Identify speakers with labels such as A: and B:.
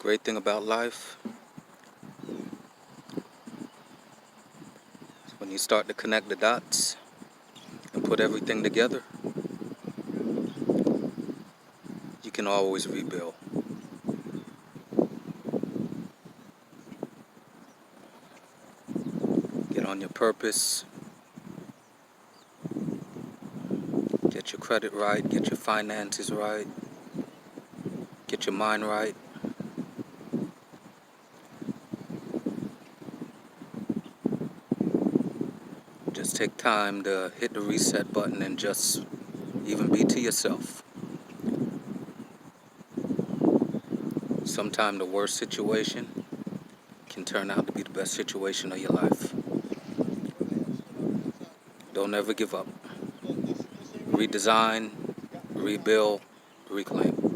A: Great thing about life is when you start to connect the dots and put everything together, you can always rebuild. Get on your purpose, get your credit right, get your finances right, get your mind right. Just take time to hit the reset button and just even be to yourself. Sometimes the worst situation can turn out to be the best situation of your life. Don't ever give up. Redesign, rebuild, reclaim.